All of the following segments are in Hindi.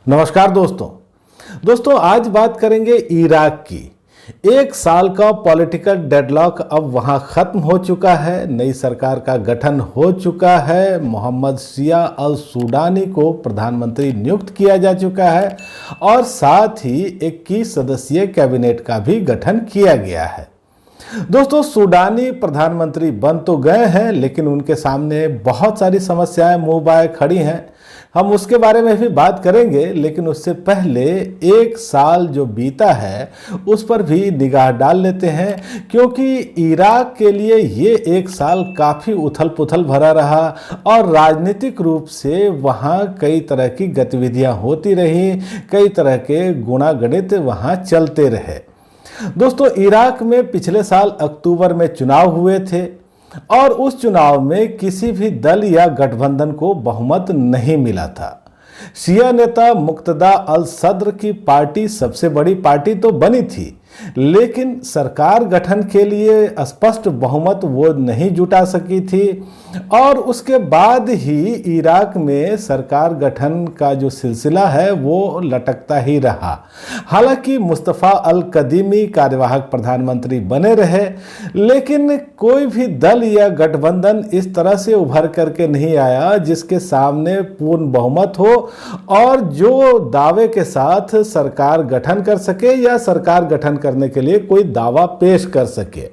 नमस्कार दोस्तों आज बात करेंगे इराक की। एक साल का पॉलिटिकल डेडलॉक अब वहां खत्म हो चुका है। नई सरकार का गठन हो चुका है। मोहम्मद शिया अल सूडानी को प्रधानमंत्री नियुक्त किया जा चुका है और साथ ही 21 सदस्यीय कैबिनेट का भी गठन किया गया है। दोस्तों, सूडानी प्रधानमंत्री बन तो गए हैं, लेकिन उनके सामने बहुत सारी समस्याएं मुंह बाए खड़ी हैं। हम उसके बारे में भी बात करेंगे, लेकिन उससे पहले एक साल जो बीता है उस पर भी निगाह डाल लेते हैं, क्योंकि इराक के लिए ये एक साल काफ़ी उथल पुथल भरा रहा और राजनीतिक रूप से वहाँ कई तरह की गतिविधियाँ होती रही, कई तरह के गुणागणित वहाँ चलते रहे। दोस्तों, इराक में पिछले साल अक्टूबर में चुनाव हुए थे और उस चुनाव में किसी भी दल या गठबंधन को बहुमत नहीं मिला था। शिया नेता मुक्तदा अल सद्र की पार्टी सबसे बड़ी पार्टी तो बनी थी, लेकिन सरकार गठन के लिए स्पष्ट बहुमत वो नहीं जुटा सकी थी और उसके बाद ही इराक में सरकार गठन का जो सिलसिला है वो लटकता ही रहा। हालांकि मुस्तफ़ा अल कदीमी कार्यवाहक प्रधानमंत्री बने रहे, लेकिन कोई भी दल या गठबंधन इस तरह से उभर करके नहीं आया जिसके सामने पूर्ण बहुमत हो और जो दावे के साथ सरकार गठन कर सके या सरकार गठन करने के लिए कोई दावा पेश कर सके।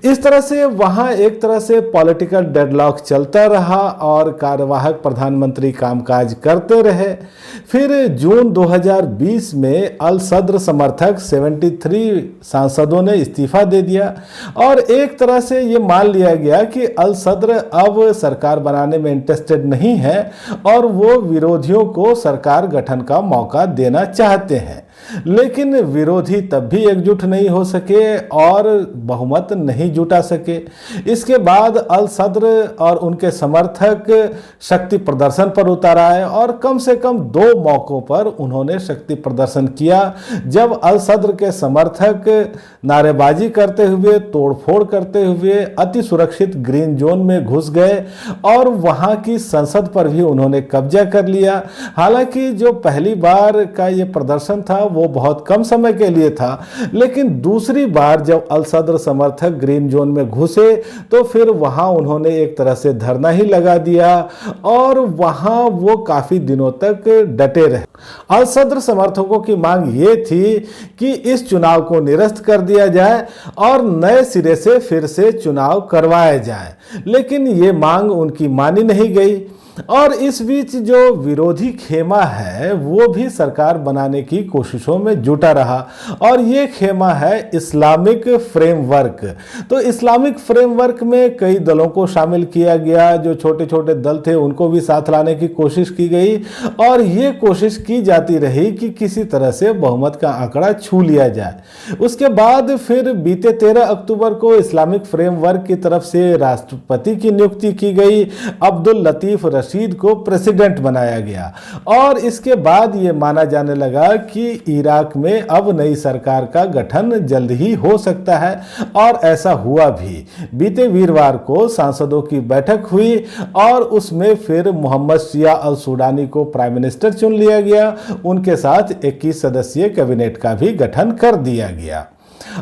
इस तरह से वहां एक तरह से पॉलिटिकल डेडलॉक चलता रहा और कार्यवाहक प्रधानमंत्री कामकाज करते रहे। फिर जून 2020 में अल सद्र समर्थक 73 सांसदों ने इस्तीफा दे दिया और एक तरह से ये मान लिया गया कि अल सद्र अब सरकार बनाने में इंटरेस्टेड नहीं है और वो विरोधियों को सरकार गठन का मौका देना चाहते हैं। लेकिन विरोधी तब भी एकजुट नहीं हो सके और बहुमत नहीं जुटा सके। इसके बाद अल सद्र और उनके समर्थक शक्ति प्रदर्शन पर उतर आए और कम से कम 2 मौकों पर उन्होंने शक्ति प्रदर्शन किया, जब अल सद्र के समर्थक नारेबाजी करते हुए, तोड़फोड़ करते हुए अति सुरक्षित ग्रीन जोन में घुस गए और वहां की संसद पर भी उन्होंने कब्जा कर लिया। हालांकि जो पहली बार का ये प्रदर्शन था वो बहुत कम समय के लिए था, लेकिन दूसरी बार जब अल सद्र समर्थक ग्रीन जोन में घुसे तो फिर वहां उन्होंने एक तरह से धरना ही लगा दिया और वहां वो काफी दिनों तक डटे रहे। अल सद्र समर्थकों की मांग ये थी कि इस चुनाव को निरस्त कर दिया जाए और नए सिरे से फिर से चुनाव करवाए जाए, लेकिन ये मांग उनकी मानी नहीं गई। और इस बीच जो विरोधी खेमा है वो भी सरकार बनाने की कोशिशों में जुटा रहा और ये खेमा है इस्लामिक फ्रेमवर्क। तो इस्लामिक फ्रेमवर्क में कई दलों को शामिल किया गया, जो छोटे छोटे दल थे उनको भी साथ लाने की कोशिश की गई और ये कोशिश की जाती रही कि किसी तरह से बहुमत का आंकड़ा छू लिया जाए। उसके बाद फिर बीते 13 अक्टूबर को इस्लामिक फ्रेमवर्क की तरफ से राष्ट्रपति की नियुक्ति की गई। अब्दुल लतीफ रशीद को प्रेसिडेंट बनाया गया और इसके बाद ये माना जाने लगा कि इराक में अब नई सरकार का गठन जल्द ही हो सकता है और ऐसा हुआ भी। बीते वीरवार को सांसदों की बैठक हुई और उसमें फिर मोहम्मद शिया अल सूडानी को प्राइम मिनिस्टर चुन लिया गया। उनके साथ 21 सदस्यीय कैबिनेट का भी गठन कर दिया गया।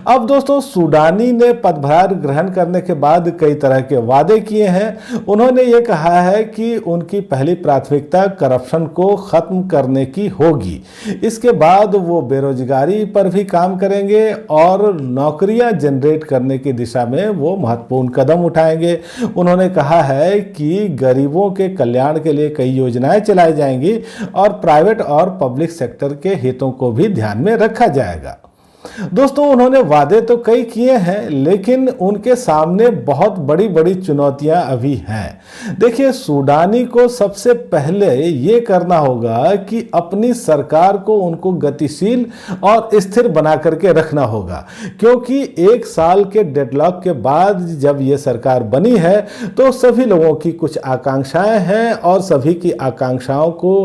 अब दोस्तों, सूडानी ने पदभार ग्रहण करने के बाद कई तरह के वादे किए हैं। उन्होंने ये कहा है कि उनकी पहली प्राथमिकता करप्शन को खत्म करने की होगी। इसके बाद वो बेरोजगारी पर भी काम करेंगे और नौकरियां जनरेट करने की दिशा में वो महत्वपूर्ण कदम उठाएंगे। उन्होंने कहा है कि गरीबों के कल्याण के लिए कई योजनाएं चलाई जाएंगी और प्राइवेट और पब्लिक सेक्टर के हितों को भी ध्यान में रखा जाएगा। दोस्तों, उन्होंने वादे तो कई किए हैं, लेकिन उनके सामने बहुत बड़ी बड़ी चुनौतियां अभी हैं। देखिए, सूडानी को सबसे पहले ये करना होगा कि अपनी सरकार को उनको गतिशील और स्थिर बना करके रखना होगा, क्योंकि एक साल के डेडलॉक के बाद जब ये सरकार बनी है तो सभी लोगों की कुछ आकांक्षाएं हैं और सभी की आकांक्षाओं को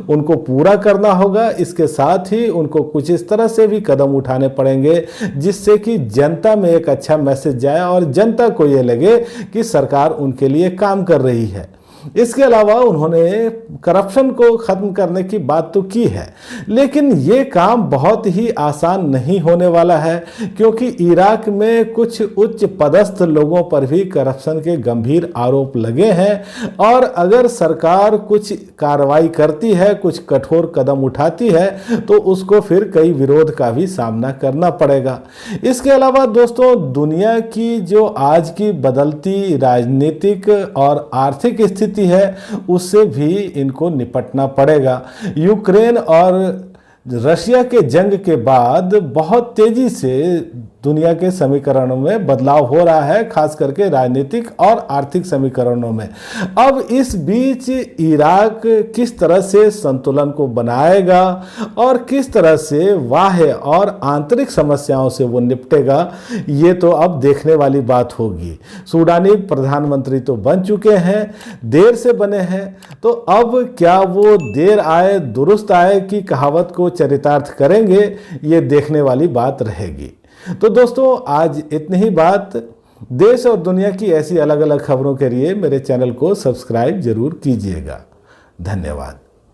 उनको पूरा करना होगा। इसके साथ ही उनको कुछ इस तरह से भी कदम उठाने पड़ेंगे, जिससे कि जनता में एक अच्छा मैसेज जाए और जनता को ये लगे कि सरकार उनके लिए काम कर रही है। इसके अलावा उन्होंने करप्शन को ख़त्म करने की बात तो की है, लेकिन ये काम बहुत ही आसान नहीं होने वाला है, क्योंकि इराक में कुछ उच्च पदस्थ लोगों पर भी करप्शन के गंभीर आरोप लगे हैं और अगर सरकार कुछ कार्रवाई करती है, कुछ कठोर कदम उठाती है, तो उसको फिर कई विरोध का भी सामना करना पड़ेगा। इसके अलावा दोस्तों, दुनिया की जो आज की बदलती राजनीतिक और आर्थिक स्थिति है, उससे भी इनको निपटना पड़ेगा। यूक्रेन और रशिया के जंग के बाद बहुत तेजी से दुनिया के समीकरणों में बदलाव हो रहा है, खास करके राजनीतिक और आर्थिक समीकरणों में। अब इस बीच इराक किस तरह से संतुलन को बनाएगा और किस तरह से बाह्य और आंतरिक समस्याओं से वो निपटेगा, ये तो अब देखने वाली बात होगी। सूडानी प्रधानमंत्री तो बन चुके हैं, देर से बने हैं, तो अब क्या वो देर आए दुरुस्त आए की कहावत को चरितार्थ करेंगे, ये देखने वाली बात रहेगी। तो दोस्तों, आज इतनी ही बात। देश और दुनिया की ऐसी अलग अलग खबरों के लिए मेरे चैनल को सब्सक्राइब जरूर कीजिएगा। धन्यवाद।